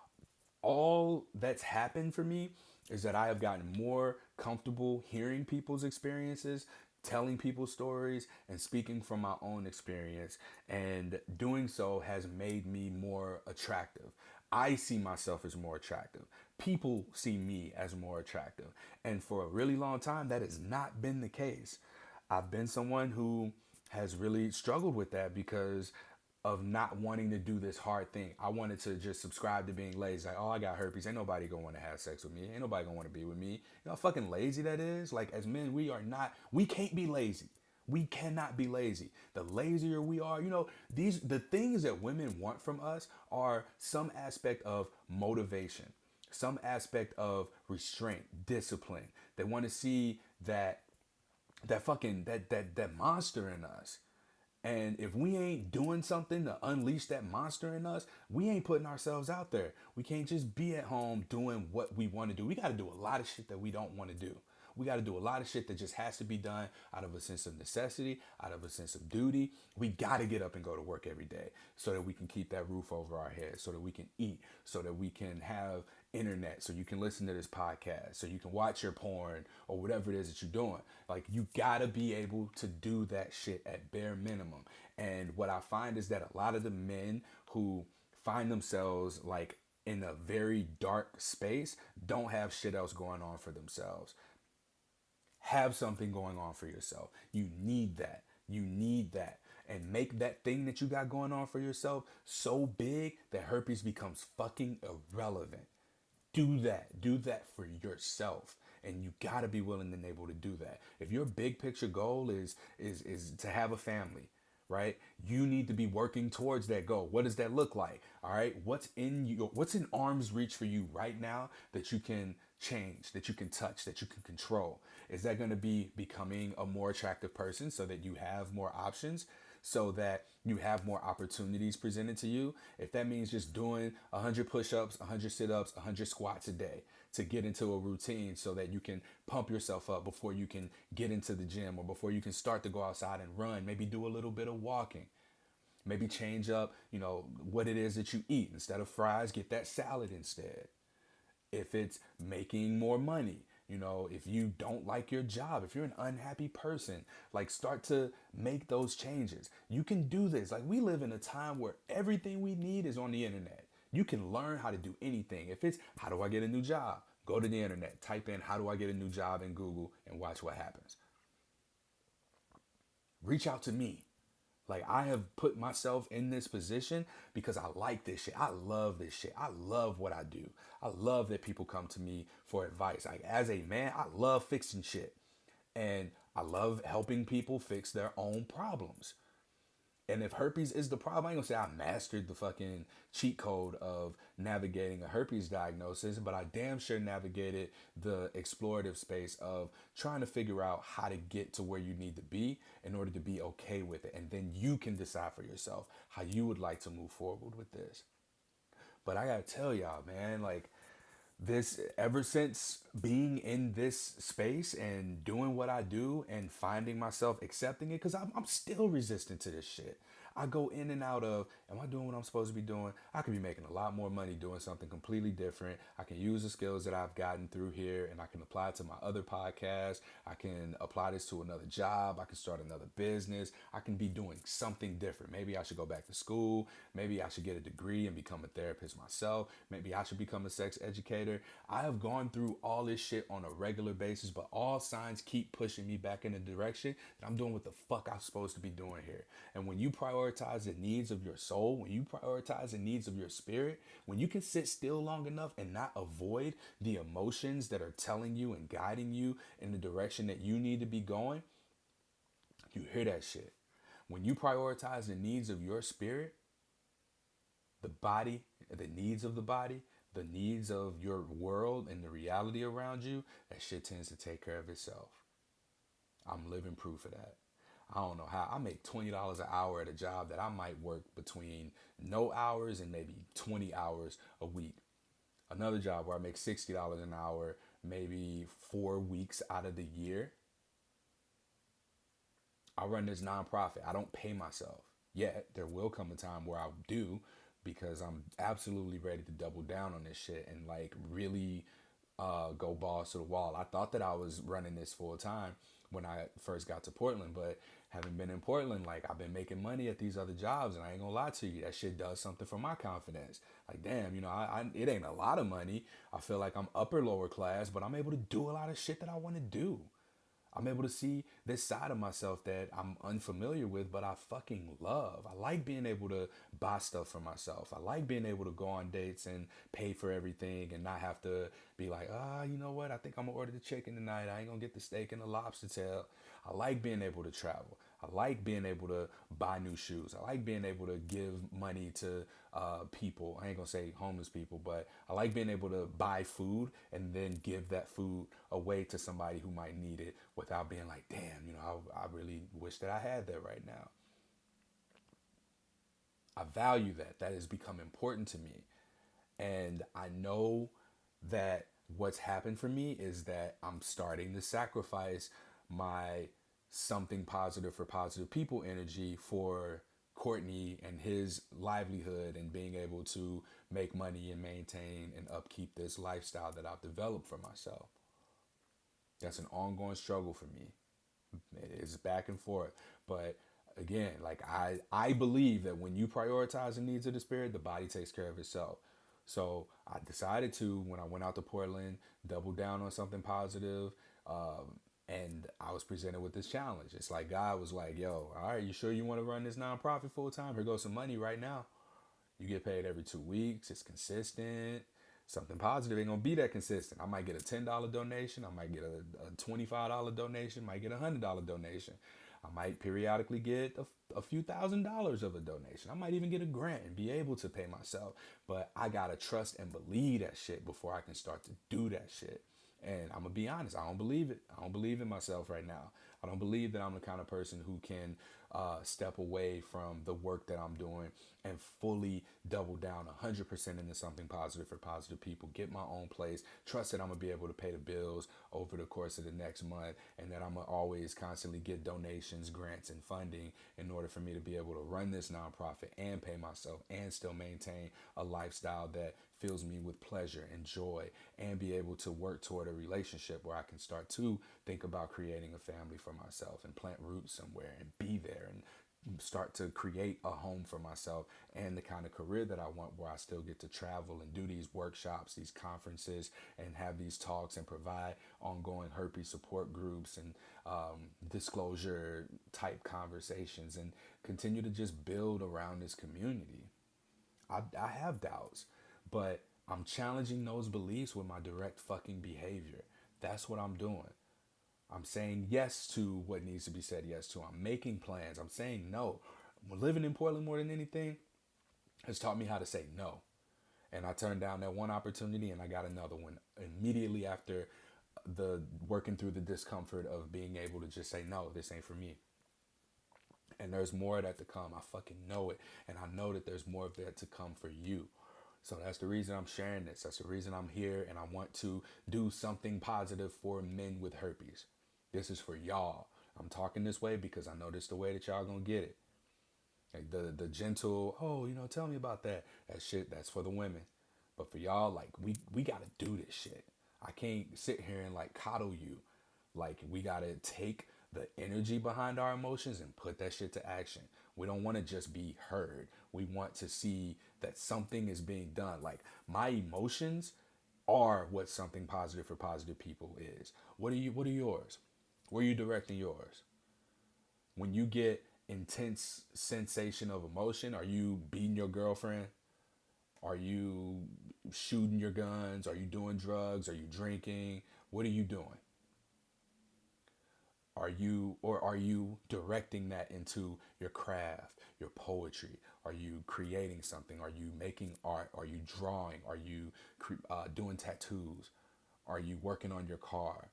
all that's happened for me is that I have gotten more comfortable hearing people's experiences, telling people's stories, and speaking from my own experience. And doing so has made me more attractive. I see myself as more attractive. People see me as more attractive. And for a really long time, that has not been the case. I've been someone who has really struggled with that because of not wanting to do this hard thing. I wanted to just subscribe to being lazy. Like, oh, I got herpes. Ain't nobody gonna want to have sex with me. Ain't nobody gonna want to be with me. You know how fucking lazy that is? Like, as men, we can't be lazy. We cannot be lazy. The lazier we are, the things that women want from us are some aspect of motivation, some aspect of restraint, discipline. They want to see that monster in us. And if we ain't doing something to unleash that monster in us, we ain't putting ourselves out there. We can't just be at home doing what we want to do. We got to do a lot of shit that we don't want to do. We got to do a lot of shit that just has to be done out of a sense of necessity, out of a sense of duty. We got to get up and go to work every day so that we can keep that roof over our head, so that we can eat, so that we can have internet, so you can listen to this podcast, so you can watch your porn or whatever it is that you're doing. Like, you got to be able to do that shit at bare minimum. And what I find is that a lot of the men who find themselves like in a very dark space don't have shit else going on for themselves. Have something going on for yourself. You need that. You need that. And make that thing that you got going on for yourself so big that herpes becomes fucking irrelevant. Do that. Do that for yourself. And you gotta be willing and able to do that. If your big picture goal is to have a family, right? You need to be working towards that goal. What does that look like? All right. What's in arm's reach for you right now that you can change, that you can touch, that you can control? Is that going to be becoming a more attractive person so that you have more options, so that you have more opportunities presented to you? If that means just doing 100 push-ups, 100 sit-ups, 100 squats a day to get into a routine so that you can pump yourself up before you can get into the gym, or before you can start to go outside and run, maybe do a little bit of walking. Maybe change up, what it is that you eat. Instead of fries, get that salad instead. If it's making more money, if you don't like your job, if you're an unhappy person, like, start to make those changes. You can do this. Like, we live in a time where everything we need is on the internet. You can learn how to do anything. If it's, how do I get a new job? Go to the internet, type in, how do I get a new job in Google, and watch what happens. reach out to me. Like, I have put myself in this position because I like this shit. I love this shit. I love what I do. I love that people come to me for advice. Like, as a man, I love fixing shit. And I love helping people fix their own problems. And if herpes is the problem, I ain't gonna say I mastered the fucking cheat code of navigating a herpes diagnosis, but I damn sure navigated the explorative space of trying to figure out how to get to where you need to be in order to be okay with it. And then you can decide for yourself how you would like to move forward with this. But I gotta tell y'all, man, like, this, ever since being in this space and doing what I do and finding myself accepting it, because I'm still resistant to this shit. I go in and out of, am I doing what I'm supposed to be doing? I could be making a lot more money doing something completely different. I can use the skills that I've gotten through here and I can apply it to my other podcasts. I can apply this to another job. I can start another business. I can be doing something different. Maybe I should go back to school. Maybe I should get a degree and become a therapist myself. Maybe I should become a sex educator. I have gone through all this shit on a regular basis, but all signs keep pushing me back in the direction that I'm doing what the fuck I'm supposed to be doing here. And when you prioritize the needs of your soul, when you prioritize the needs of your spirit, when you can sit still long enough and not avoid the emotions that are telling you and guiding you in the direction that you need to be going, you hear that shit. When you prioritize the needs of your spirit, the body, the needs of the body, the needs of your world and the reality around you, that shit tends to take care of itself. I'm living proof of that. I don't know how. I make $20 an hour at a job that I might work between no hours and maybe 20 hours a week. Another job where I make $60 an hour, maybe 4 weeks out of the year. I run this nonprofit. I don't pay myself yet. There will come a time where I do, because I'm absolutely ready to double down on this shit and like really go balls to the wall. I thought that I was running this full time when I first got to Portland, but having been in Portland, like, I've been making money at these other jobs, and I ain't gonna lie to you, that shit does something for my confidence. Like, damn, I it ain't a lot of money. I feel like I'm upper lower class, but I'm able to do a lot of shit that I want to do. I'm able to see this side of myself that I'm unfamiliar with, but I fucking love. I like being able to buy stuff for myself. I like being able to go on dates and pay for everything and not have to be like, you know what? I think I'm gonna order the chicken tonight. I ain't gonna get the steak and the lobster tail. I like being able to travel. I like being able to buy new shoes. I like being able to give money to people. I ain't gonna say homeless people, but I like being able to buy food and then give that food away to somebody who might need it without being like, damn, I really wish that I had that right now. I value that. That has become important to me. And I know that what's happened for me is that I'm starting to sacrifice my something positive for positive people energy for Courtney and his livelihood and being able to make money and maintain and upkeep this lifestyle that I've developed for myself. That's an ongoing struggle for me. It's back and forth. But again, like, I believe that when you prioritize the needs of the spirit, the body takes care of itself. So I decided to, when I went out to Portland, double down on something positive. And I was presented with this challenge. It's like God was like, yo, all right, you sure you want to run this nonprofit full time? Here goes some money right now. You get paid every 2 weeks. It's consistent. Something positive ain't gonna be that consistent. I might get a $10 donation. I might get a $25 donation. Might get a $100 donation. I might periodically get a few $1,000s of a donation. I might even get a grant and be able to pay myself. But I gotta trust and believe that shit before I can start to do that shit. And I'm gonna be honest, I don't believe it. I don't believe in myself right now. I don't believe that I'm the kind of person who can step away from the work that I'm doing and fully double down 100% into something positive for positive people, get my own place, trust that I'm gonna be able to pay the bills over the course of the next month, and that I'm gonna always constantly get donations, grants, and funding in order for me to be able to run this nonprofit and pay myself and still maintain a lifestyle that fills me with pleasure and joy, and be able to work toward a relationship where I can start to think about creating a family for myself and plant roots somewhere and be there and start to create a home for myself and the kind of career that I want, where I still get to travel and do these workshops, these conferences, and have these talks and provide ongoing herpes support groups and disclosure type conversations, and continue to just build around this community. I have doubts, but I'm challenging those beliefs with my direct fucking behavior. That's what I'm doing. I'm saying yes to what needs to be said yes to. I'm making plans. I'm saying no. Living in Portland more than anything has taught me how to say no. And I turned down that one opportunity and I got another one immediately after the working through the discomfort of being able to just say no, this ain't for me. And there's more of that to come. I fucking know it. And I know that there's more of that to come for you. So that's the reason I'm sharing this. That's the reason I'm here, and I want to do something positive for men with herpes. This is for y'all. I'm talking this way because I know this the way that y'all gonna get it. Like the gentle, oh, tell me about that. That shit, that's for the women. But for y'all, like we gotta do this shit. I can't sit here and like coddle you. Like we gotta take the energy behind our emotions and put that shit to action. We don't want to just be heard. We want to see that something is being done. Like my emotions are what something positive for positive people is. What are yours? Where are you directing yours? When you get intense sensation of emotion, are you beating your girlfriend? Are you shooting your guns? Are you doing drugs? Are you drinking? What are you doing? Are you directing that into your craft, your poetry? Are you creating something? Are you making art? Are you drawing? Are you doing tattoos? Are you working on your car?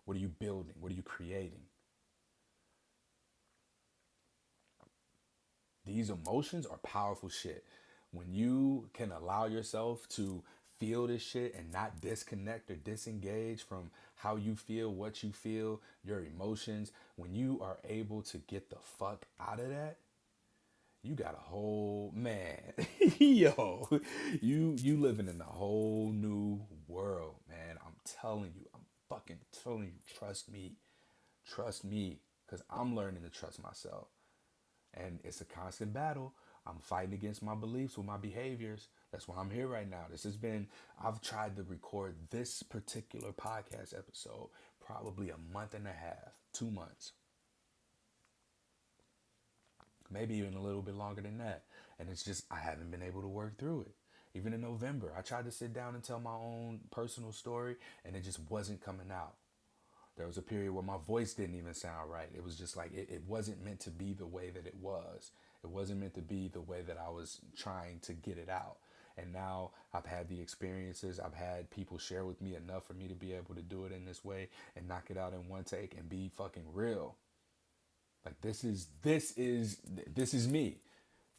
What are you building? What are you creating? These emotions are powerful shit. When you can allow yourself to feel this shit and not disconnect or disengage from how you feel, what you feel, your emotions, when you are able to get the fuck out of that, you got a whole man. Yo, you living in a whole new world, man. I'm telling you. I'm fucking telling you. Trust me. Trust me. Because I'm learning to trust myself. And it's a constant battle. I'm fighting against my beliefs with my behaviors. That's why I'm here right now. I've tried to record this particular podcast episode probably a month and a half, 2 months, maybe even a little bit longer than that. And it's just, I haven't been able to work through it. Even in November, I tried to sit down and tell my own personal story, and it just wasn't coming out. There was a period where my voice didn't even sound right. It was just like, it wasn't meant to be the way that it was. It wasn't meant to be the way that I was trying to get it out. And now I've had the experiences. I've had people share with me enough for me to be able to do it in this way and knock it out in one take and be fucking real. Like this is me.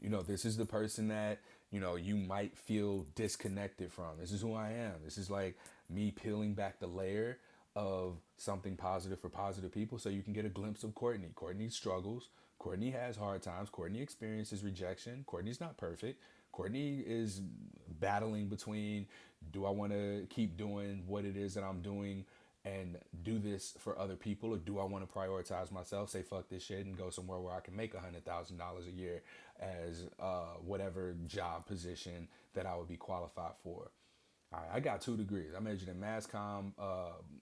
This is the person that, you might feel disconnected from. This is who I am. This is like me peeling back the layer of something positive for positive people so you can get a glimpse of Courtney. Courtney struggles. Courtney has hard times. Courtney experiences rejection. Courtney's not perfect. Courtney is battling between, do I want to keep doing what it is that I'm doing and do this for other people, or do I want to prioritize myself, say fuck this shit and go somewhere where I can make $100,000 a year as whatever job position that I would be qualified for. All right, I got 2 degrees. I majored in mass comm,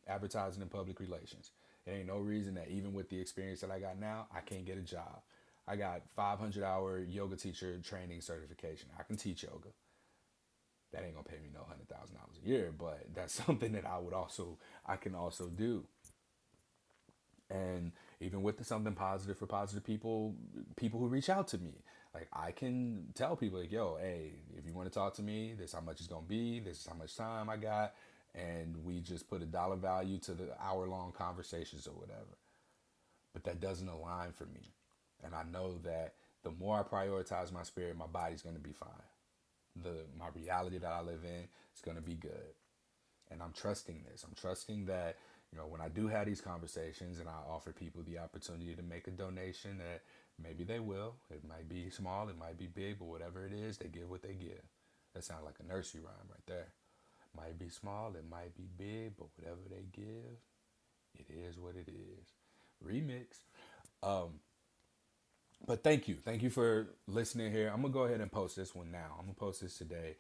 advertising and public relations. There ain't no reason that even with the experience that I got now, I can't get a job. I got 500-hour yoga teacher training certification. I can teach yoga. That ain't gonna pay me no $100,000 a year, but that's something that I can also do. And even with something positive for positive people, people who reach out to me, like I can tell people like, yo, hey, if you want to talk to me, this is how much it's gonna be, this is how much time I got, and we just put a dollar value to the hour-long conversations or whatever. But that doesn't align for me. And I know that the more I prioritize my spirit, my body's gonna be fine. My reality that I live in is gonna be good. And I'm trusting this. I'm trusting that, when I do have these conversations and I offer people the opportunity to make a donation, that maybe they will. It might be small, it might be big, but whatever it is, they give what they give. That sounds like a nursery rhyme right there. Might be small, it might be big, but whatever they give, it is what it is. Remix. But thank you for listening here. I'm gonna go ahead and post this one now. I'm gonna post this today.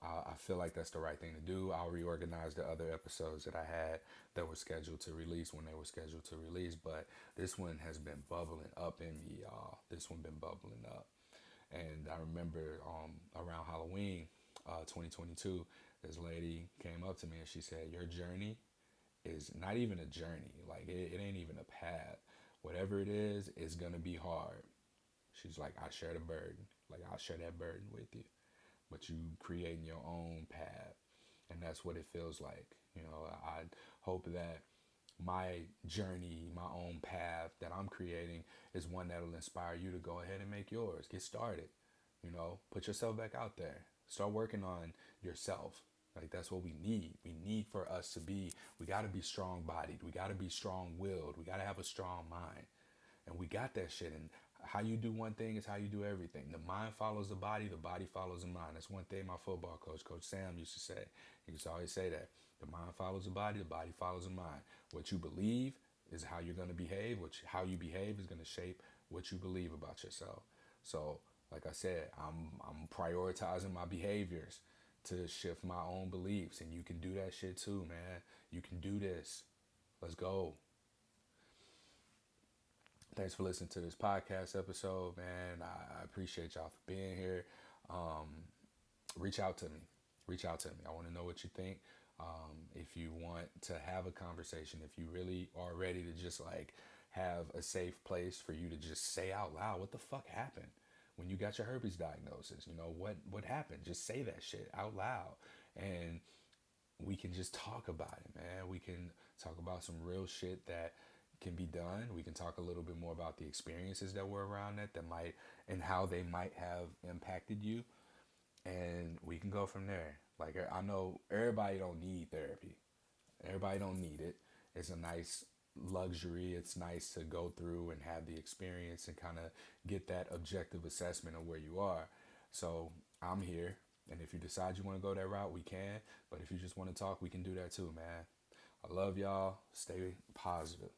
I feel like that's the right thing to do. I'll reorganize the other episodes that I had that were scheduled to release when they were scheduled to release. But this one has been bubbling up in me, y'all. This one been bubbling up. And I remember around Halloween, 2022, this lady came up to me and she said, "Your journey is not even a journey. Like it ain't even a path. Whatever it is, it's gonna be hard." She's like, "I share the burden. Like I'll share that burden with you, but you creating your own path, and that's what it feels like. You know, I hope that my journey, my own path that I'm creating is one that'll inspire you to go ahead and make yours. Get started. You know, put yourself back out there. Start working on yourself. Like that's what we need. We need for us to be, we got to be strong bodied. We got to be strong willed. We got to have a strong mind. And we got that shit. And how you do one thing is how you do everything. The mind follows the body follows the mind. That's one thing my football coach, Coach Sam, used to say. He used to always say that. The mind follows the body follows the mind. What you believe is how you're going to behave. How you behave is going to shape what you believe about yourself. So, like I said, I'm prioritizing my behaviors to shift my own beliefs. And you can do that shit too, man. You can do this. Let's go. Thanks for listening to this podcast episode, man. I appreciate y'all for being here. Um, Reach out to me. Reach out to me. I want to know what you think. If you want to have a conversation, if you really are ready to just like have a safe place for you to just say out loud, what the fuck happened when you got your herpes diagnosis? You know, what happened? Just say that shit out loud. And we can just talk about it, man. We can talk about some real shit that can be done. We can talk a little bit more about the experiences that were around that might and how they might have impacted you, and we can go from there. Like I know everybody don't need therapy. Everybody don't need it. It's a nice luxury. It's nice to go through and have the experience and kind of get that objective assessment of where you are. So I'm here. And if you decide you want to go that route, we can. But if you just want to talk, we can do that too, man. I love y'all. Stay positive.